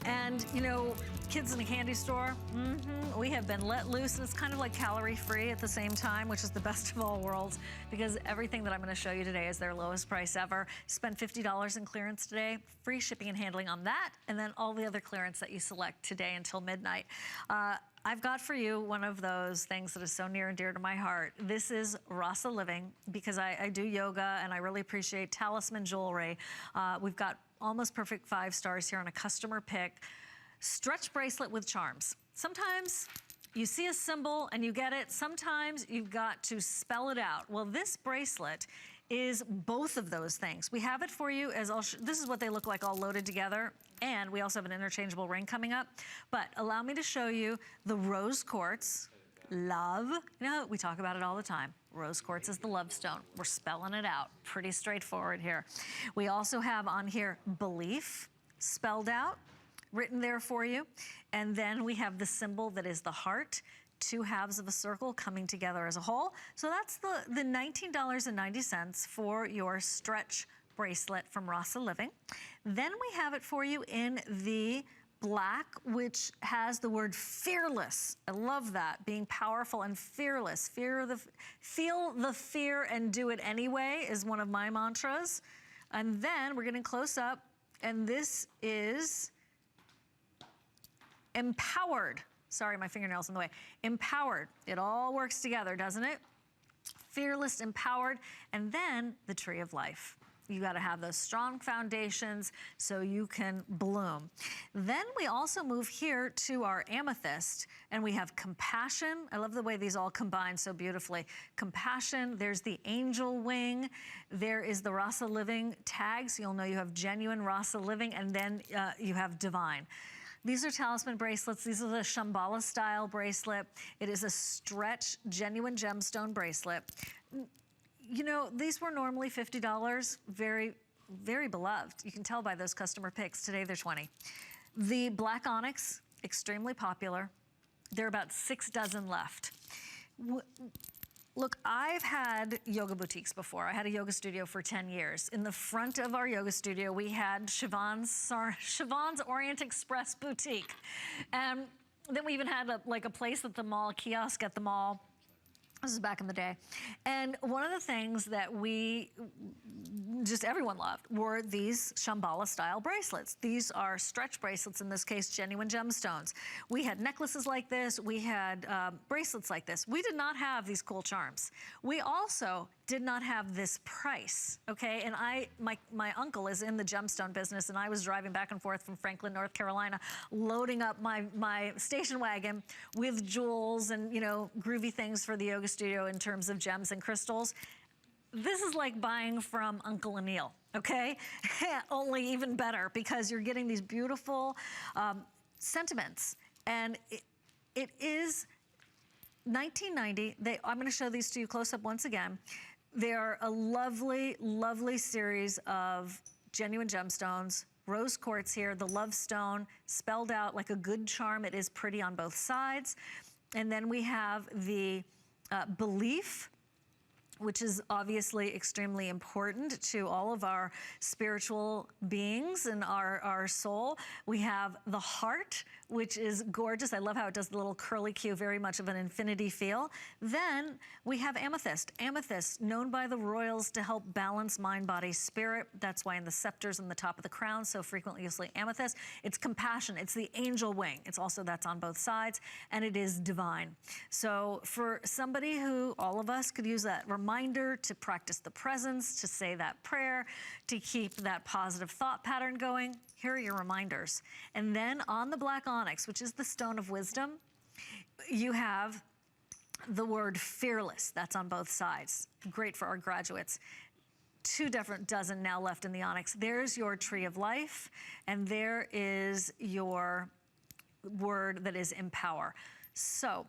And, you know, kids in a candy store, we have been let loose, and it's kind of like calorie-free at the same time, which is the best of all worlds, because everything that I'm gonna show you today is their lowest price ever. Spend $50 in clearance today, free shipping and handling on that, and then all the other clearance that you select today until midnight. I've got for you one of those things that is so near and dear to my heart. This is Rasa Living, because I do yoga and I really appreciate talisman jewelry. We've got almost perfect 5 stars here on a customer pick. Stretch bracelet with charms. Sometimes you see a symbol and you get it. Sometimes you've got to spell it out. Well, this bracelet is both of those things. We have it for you as this is what they look like all loaded together. And we also have an interchangeable ring coming up. But allow me to show you the rose quartz. Love. You know, we talk about it all the time. Rose quartz is the love stone. We're spelling it out. Pretty straightforward here. We also have on here belief spelled out, written there for you. And then we have the symbol that is the heart, 2 halves of a circle coming together as a whole. So that's the $19.90 for your stretch bracelet from Rasa Living. Then we have it for you in the black, which has the word fearless. I love that, being powerful and fearless. Feel the fear and do it anyway is one of my mantras. And then we're getting close up, and this is empowered. Sorry, my fingernail's in the way. Empowered. It all works together, doesn't it? Fearless, empowered, and then the tree of life. You got to have those strong foundations so you can bloom. Then we also move here to our amethyst, and we have compassion. I love the way these all combine so beautifully. Compassion, there's the angel wing, there is the Rasa Living tag, so you'll know you have genuine Rasa Living, and then you have divine. These are talisman bracelets. These are the Shambhala style bracelet. It is a stretch, genuine gemstone bracelet. You know, these were normally $50, very, very beloved. You can tell by those customer picks. Today they're 20. The black onyx, extremely popular. There are about 6 dozen left. Look, I've had yoga boutiques before. I had a yoga studio for 10 years. In the front of our yoga studio, we had Siobhan's Orient Express boutique. And then we even had a place at the mall, a kiosk at the mall. This is back in the day. And one of the things that everyone loved were these Shambhala style bracelets. These are stretch bracelets, in this case, genuine gemstones. We had necklaces like this. We had bracelets like this. We did not have these cool charms. We also did not have this price, okay? And my uncle is in the gemstone business, and I was driving back and forth from Franklin, North Carolina, loading up my station wagon with jewels and, you know, groovy things for the yoga studio in terms of gems and crystals. This is like buying from Uncle Anil, okay? Only even better, because you're getting these beautiful sentiments. And it is $19.90. I'm gonna show these to you close up once again. They are a lovely, lovely series of genuine gemstones. Rose quartz here, the love stone, spelled out like a good charm. It is pretty on both sides. And then we have the belief, which is obviously extremely important to all of our spiritual beings and our soul. We have the heart, which is gorgeous. I love how it does the little curly Q, very much of an infinity feel. Then we have amethyst. Amethyst, known by the royals to help balance mind, body, spirit. That's why in the scepters and the top of the crown, so frequently you'll see amethyst. It's compassion. It's the angel wing. It's also, that's on both sides, and it is divine. So for somebody who, all of us could use that reminder to practice the presence, to say that prayer, to keep that positive thought pattern going, here are your reminders. And then on the black onyx, which is the stone of wisdom, you have the word fearless. That's on both sides. Great for our graduates. 2 different dozen now left in the onyx. There's your tree of life, and there is your word that is empower. So